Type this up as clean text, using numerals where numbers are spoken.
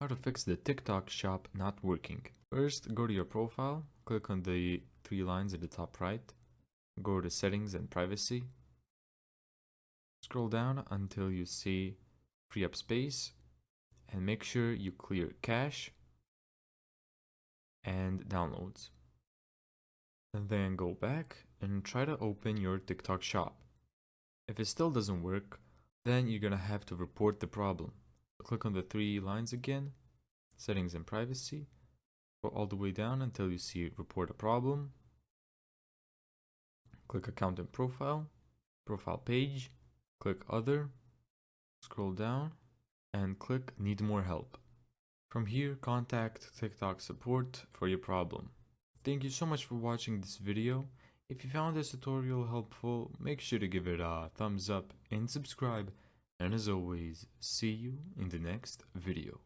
How to fix the TikTok shop not working. First, go to your profile, click on the three lines at the top right, go to settings and privacy, scroll down until you see free up space, and make sure you clear cache and downloads. And then go back and try to open your TikTok shop. If it still doesn't work, then you're gonna have to report the problem. Click on the three lines again, settings and privacy, go all the way down until you see report a problem. Click account and profile page, click other, scroll down, and click need more help. From here, contact TikTok support for your problem. Thank you so much for watching this video. If you found this tutorial helpful, make sure to give it a thumbs up and subscribe. And as always, see you in the next video.